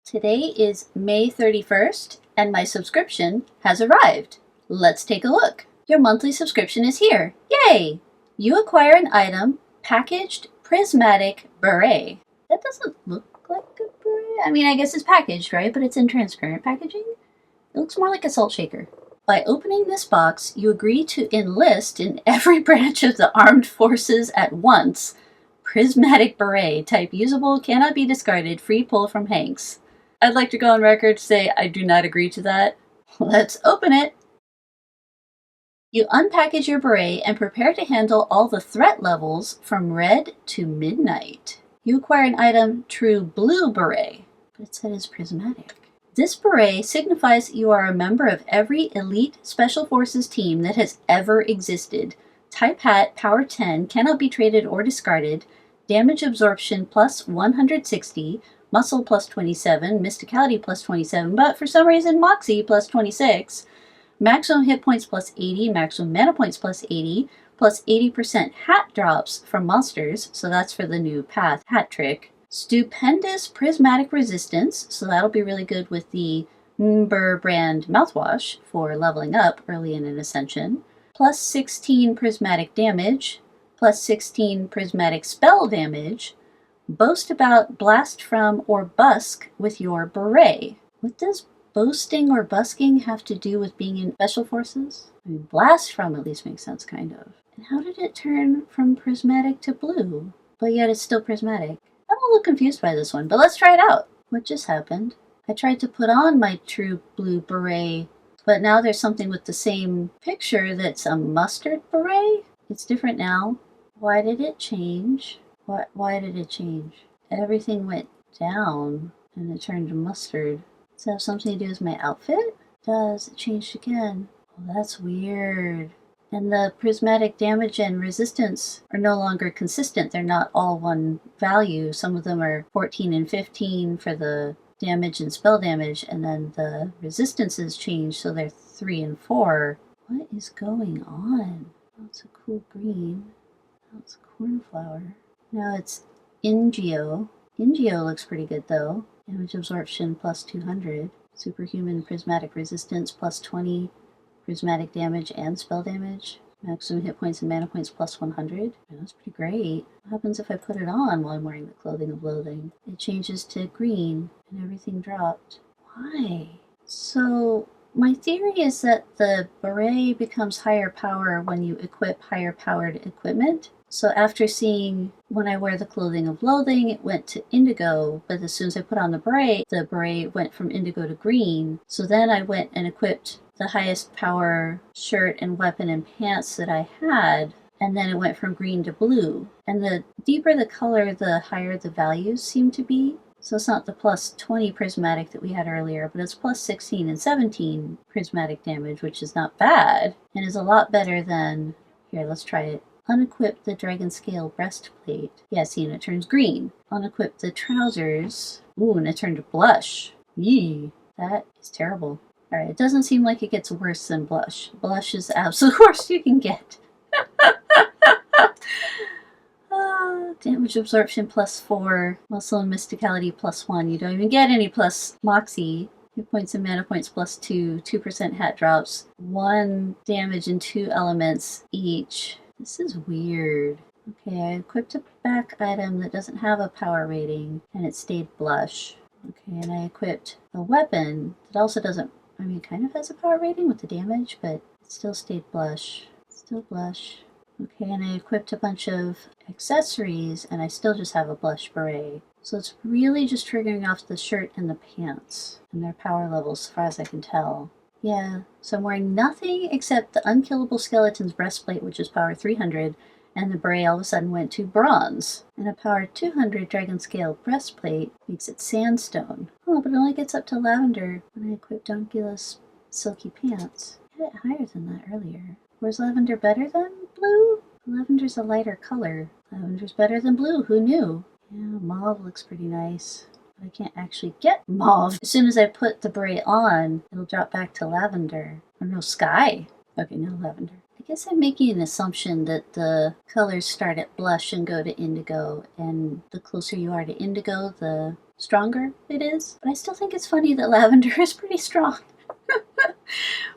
Today is May 31st, and my subscription has arrived. Let's take a look. Your monthly subscription is here. Yay! You acquire an item, packaged prismatic beret. That doesn't look like a beret. I mean, I guess it's packaged, right? But it's in transparent packaging. It looks more like a salt shaker. By opening this box, you agree to enlist in every branch of the armed forces at once. Prismatic beret, type usable, cannot be discarded, free pull from Hanks. I'd like to go on record to say I do not agree to that. Let's open it. You unpackage your beret and prepare to handle all the threat levels from red to midnight. You acquire an item, true blue beret, but it said it's prismatic. This beret signifies you are a member of every elite special forces team that has ever existed. Type hat, power 10, cannot be traded or discarded. Damage absorption plus 160. Muscle plus 27, Mysticality plus 27, but for some reason Moxie plus 26. Maximum hit points plus 80, maximum mana points plus 80, plus 80% hat drops from monsters, so that's for the new path hat trick. Stupendous prismatic resistance, so that'll be really good with the Mber brand mouthwash for leveling up early in an ascension. Plus 16 prismatic damage, plus 16 prismatic spell damage. Boast about blast from or busk with your beret. What does boasting or busking have to do with being in special forces? I mean, blast from at least makes sense, kind of. And how did it turn from prismatic to blue? But yet it's still prismatic. I'm a little confused by this one, but let's try it out. What just happened? I tried to put on my true blue beret, but now there's something with the same picture that's a mustard beret. It's different now. Why did it change? Why did it change? Everything went down and it turned to mustard. Does that have something to do with my outfit? It does. It changed again. Oh, that's weird. And the prismatic damage and resistance are no longer consistent. They're not all one value. Some of them are 14 and 15 for the damage and spell damage, and then the resistances change, so they're 3 and 4. What is going on? Oh, it's a cool green. Oh, it's a cornflower. Now it's Ingeo. Ingeo looks pretty good though. Damage absorption plus 200. Superhuman prismatic resistance plus 20. Prismatic damage and spell damage. Maximum hit points and mana points plus 100. Yeah, that's pretty great. What happens if I put it on while I'm wearing the clothing of loathing? It changes to green and everything dropped. Why? So my theory is that the beret becomes higher power when you equip higher powered equipment. So after seeing when I wear the clothing of loathing, it went to indigo, but as soon as I put on the beret went from indigo to green. So then I went and equipped the highest power shirt and weapon and pants that I had, and then it went from green to blue. And the deeper the color, the higher the values seem to be. So it's not the plus 20 prismatic that we had earlier, but it's plus 16 and 17 prismatic damage, which is not bad, and is a lot better than... Here, let's try it. Unequip the dragon scale breastplate. Yeah, see, and it turns green. Unequip the trousers. Ooh, and it turned blush. Yee, that is terrible. Alright, it doesn't seem like it gets worse than blush. Blush is the absolute worst you can get. Damage absorption plus 4. Muscle and mysticality plus 1. You don't even get any plus moxie. Hit points and mana points plus 2. 2% hat drops. 1 damage and 2 elements each. This is weird. Okay, I equipped a back item that doesn't have a power rating, and it stayed blush. Okay, and I equipped a weapon that also doesn't, I mean, kind of has a power rating with the damage, but it still stayed blush. Still blush. Okay, and I equipped a bunch of accessories, and I still just have a blush beret. So it's really just triggering off the shirt and the pants, and their power levels, as far as I can tell. Yeah, so I'm wearing nothing except the Unkillable Skeleton's breastplate, which is power 300, and the beret all of a sudden went to bronze. And a power 200 dragon scale breastplate makes it sandstone. Oh, but it only gets up to lavender when I equip Donkulus silky pants. I had it higher than that earlier. Was lavender better than blue? Lavender's a lighter color. Lavender's better than blue, who knew? Yeah, mauve looks pretty nice. I can't actually get mauve. As soon as I put the beret on, it'll drop back to lavender. Or no, sky. Okay, now lavender. guess I'm making an assumption that the colors start at blush and go to indigo, and the closer you are to indigo, the stronger it is. But I still think it's funny that lavender is pretty strong.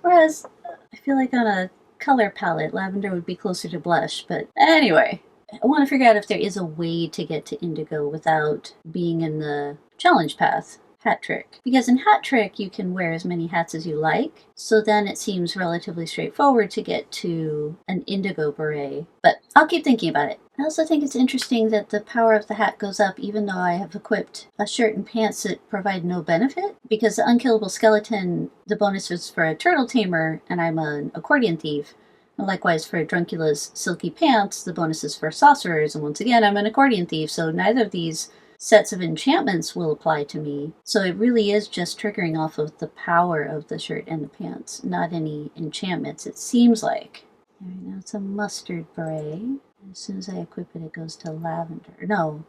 Whereas I feel like on a color palette, lavender would be closer to blush. But anyway, I want to figure out if there is a way to get to indigo without being in the challenge path. Hat trick. Because in hat trick you can wear as many hats as you like, so then it seems relatively straightforward to get to an indigo beret. But I'll keep thinking about it. I also think it's interesting that the power of the hat goes up even though I have equipped a shirt and pants that provide no benefit, because the unkillable skeleton, the bonus is for a turtle tamer, and I'm an accordion thief. And likewise for Druncula's silky pants, the bonus is for sorcerers, and once again I'm an accordion thief, so neither of these sets of enchantments will apply to me. So it really is just triggering off of the power of the shirt and the pants, not any enchantments, it seems like. Alright, now it's a mustard beret. As soon as I equip it, it goes to lavender. No,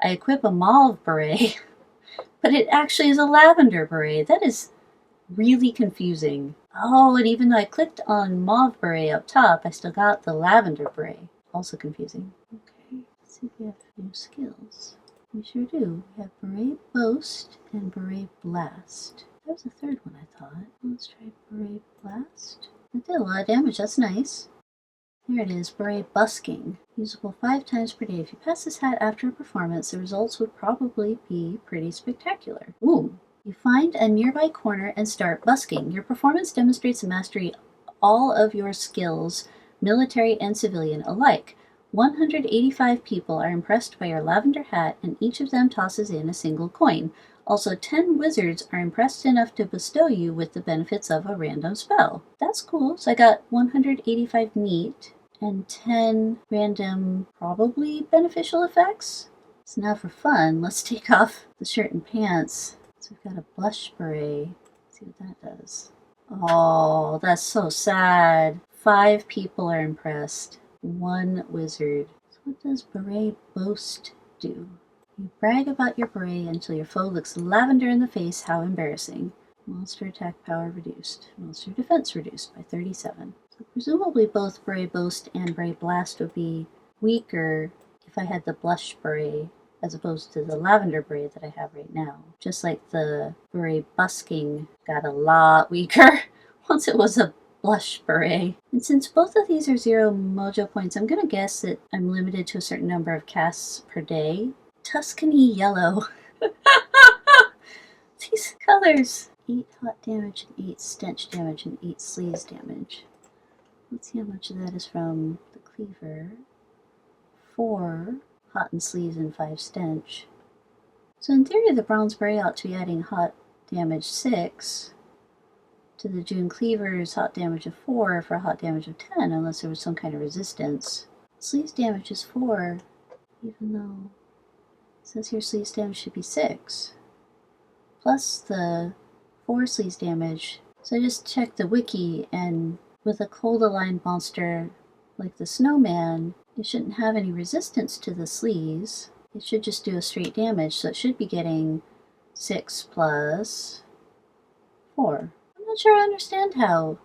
I equip a mauve beret, but it actually is a lavender beret. That is really confusing. Oh, and even though I clicked on mauve beret up top, I still got the lavender beret. Also confusing. Okay, let's see if we have new skills. We sure do. We have Beret Boast and Beret Blast. There was a third one, I thought. Let's try Beret Blast. It did a lot of damage, that's nice. There it is, Beret Busking. Usable 5 times per day. If you pass this hat after a performance, the results would probably be pretty spectacular. Ooh. You find a nearby corner and start busking. Your performance demonstrates a mastery all of your skills, military and civilian alike. 185 people are impressed by your lavender hat, and each of them tosses in a single coin. Also, 10 wizards are impressed enough to bestow you with the benefits of a random spell. That's cool. So I got 185 neat and 10 random, probably beneficial effects. So now for fun, let's take off the shirt and pants. So we've got a blush beret. Let's see what that does. Oh, that's so sad. 5 people are impressed. 1 wizard. So what does Beret Boast do? You brag about your beret until your foe looks lavender in the face. How embarrassing. Monster attack power reduced. Monster defense reduced by 37. So presumably both Beret Boast and Beret Blast would be weaker if I had the blush beret as opposed to the lavender beret that I have right now. Just like the Beret Busking got a lot weaker once it was a blush beret. And since both of these are 0 mojo points, I'm going to guess that I'm limited to a certain number of casts per day. Tuscany Yellow. These colors. 8 hot damage and 8 stench damage and 8 sleaze damage. Let's see how much of that is from the cleaver. 4 hot and sleaze and 5 stench. So in theory the bronze beret ought to be adding hot damage 6 to the June Cleaver's hot damage of 4 for a hot damage of 10, unless there was some kind of resistance. Sleaze damage is 4, even though it says here sleaze damage should be 6. Plus the 4 sleaze damage. So I just checked the wiki, and with a cold aligned monster like the snowman, it shouldn't have any resistance to the sleaze. It should just do a straight damage, so it should be getting 6 plus 4. I'm not sure I understand how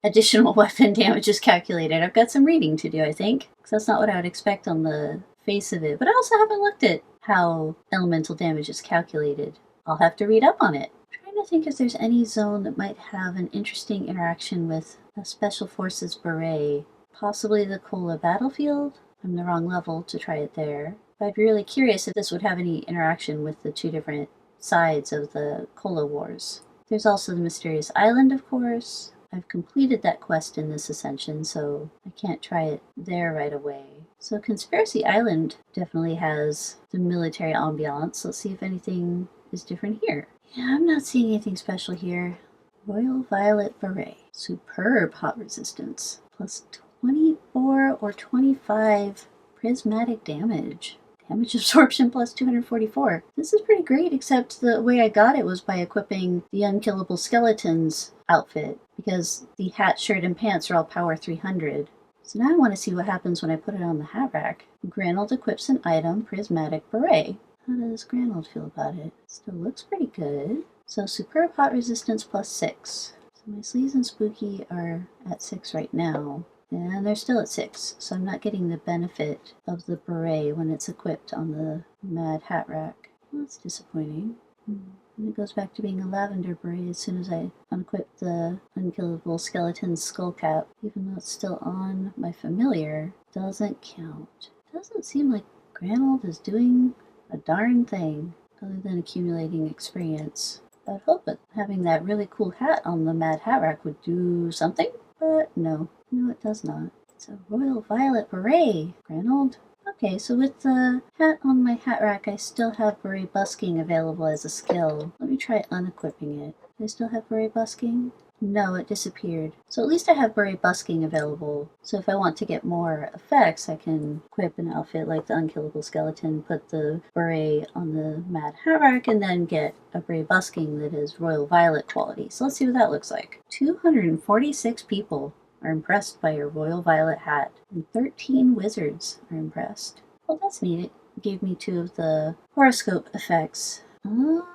additional weapon damage is calculated. I've got some reading to do, I think, because that's not what I would expect on the face of it. But I also haven't looked at how elemental damage is calculated. I'll have to read up on it. I'm trying to think if there's any zone that might have an interesting interaction with a Special Forces beret. Possibly the Kola battlefield? I'm the wrong level to try it there. But I'd be really curious if this would have any interaction with the 2 different sides of the Kola Wars. There's also the Mysterious Island, of course. I've completed that quest in this ascension, so I can't try it there right away. So Conspiracy Island definitely has the military ambiance. Let's see if anything is different here. Yeah, I'm not seeing anything special here. Royal Violet Beret. Superb hot resistance. Plus 24 or 25 prismatic damage. Damage absorption plus 244. This is pretty great, except the way I got it was by equipping the Unkillable Skeletons outfit, because the hat, shirt, and pants are all power 300. So now I want to see what happens when I put it on the hat rack. Granold equips an item, Prismatic Beret. How does Granold feel about it? Still looks pretty good. So superb hot resistance plus 6. So my sleaze and spooky are at 6 right now. And they're still at 6, so I'm not getting the benefit of the beret when it's equipped on the Mad Hat Rack. Well, that's disappointing. And it goes back to being a lavender beret as soon as I unequip the Unkillable Skeleton skull cap. Even though it's still on my familiar, doesn't count. Doesn't seem like Granold is doing a darn thing other than accumulating experience. I'd hope that having that really cool hat on the Mad Hat Rack would do something, but no. No, it does not. It's a Royal Violet Beret, Granold. Okay, so with the hat on my hat rack, I still have Beret Busking available as a skill. Let me try unequipping it. Do I still have Beret Busking? No, it disappeared. So at least I have Beret Busking available. So if I want to get more effects, I can equip an outfit like the Unkillable Skeleton, put the beret on the Mad Hat Rack, and then get a Beret Busking that is Royal Violet quality. So let's see what that looks like. 246 people are impressed by your Royal Violet hat, and 13 wizards are impressed. Well, that's neat. It gave me 2 of the horoscope effects. Oh,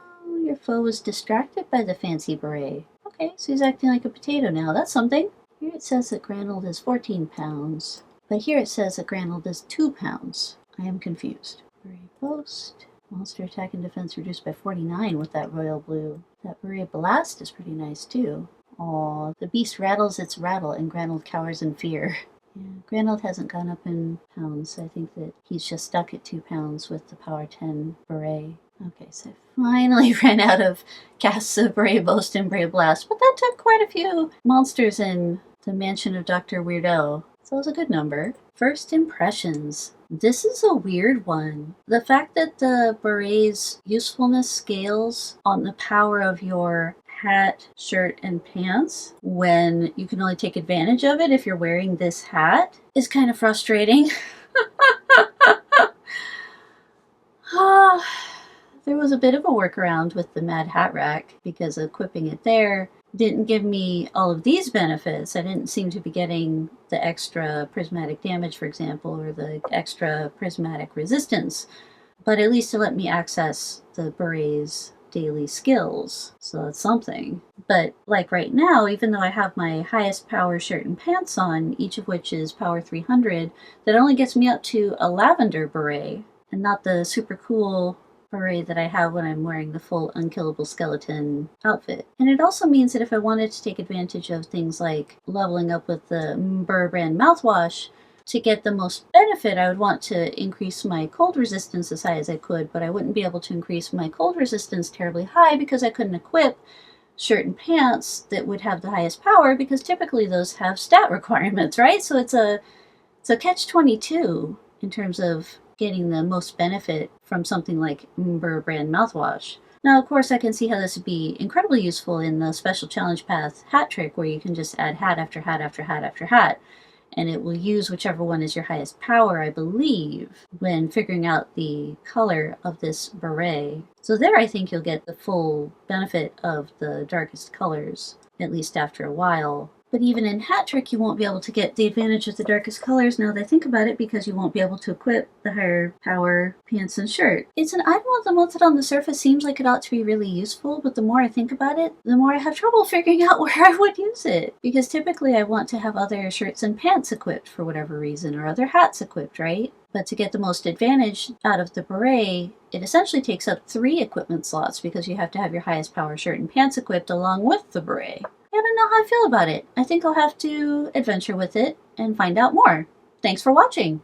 your foe was distracted by the fancy beret. Okay, so he's acting like a potato now. That's something. Here it says that Granold is 14 pounds, but here it says that Granold is 2 pounds. I am confused. Beret Post. Monster attack and defense reduced by 49 with that royal blue. That Beret Blast is pretty nice too. Aw, the beast rattles its rattle and Granold cowers in fear. Yeah, Granold hasn't gone up in pounds. I think that he's just stuck at 2 pounds with the Power 10 Beret. Okay, so I finally ran out of casts of Beret Boast and Beret Blast, but that took quite a few monsters in the Mansion of Dr. Weirdo. So it was a good number. First impressions. This is a weird one. The fact that the beret's usefulness scales on the power of your hat, shirt, and pants when you can only take advantage of it if you're wearing this hat is kind of frustrating. There was a bit of a workaround with the Mad Hat Rack because equipping it there didn't give me all of these benefits. I didn't seem to be getting the extra prismatic damage, for example, or the extra prismatic resistance, but at least it let me access the beret's daily skills, so that's something. But like right now, even though I have my highest power shirt and pants on, each of which is power 300, that only gets me up to a lavender beret and not the super cool beret that I have when I'm wearing the full Unkillable Skeleton outfit. And it also means that if I wanted to take advantage of things like leveling up with the Burr brand mouthwash, to get the most benefit, I would want to increase my cold resistance as high as I could, but I wouldn't be able to increase my cold resistance terribly high because I couldn't equip shirt and pants that would have the highest power, because typically those have stat requirements, right? So it's a catch-22 in terms of getting the most benefit from something like Burr brand mouthwash. Now, of course, I can see how this would be incredibly useful in the special challenge path hat trick, where you can just add hat after hat after hat after hat, and it will use whichever one is your highest power, I believe, when figuring out the color of this beret. So there I think you'll get the full benefit of the darkest colors, at least after a while. But even in Hat Trick, you won't be able to get the advantage of the darkest colors now that I think about it, because you won't be able to equip the higher power pants and shirt. It's an item of the month that on the surface seems like it ought to be really useful, but the more I think about it, the more I have trouble figuring out where I would use it. Because typically I want to have other shirts and pants equipped for whatever reason, or other hats equipped, right? But to get the most advantage out of the beret, it essentially takes up 3 equipment slots, because you have to have your highest power shirt and pants equipped along with the beret. I don't know how I feel about it. I think I'll have to adventure with it and find out more. Thanks for watching!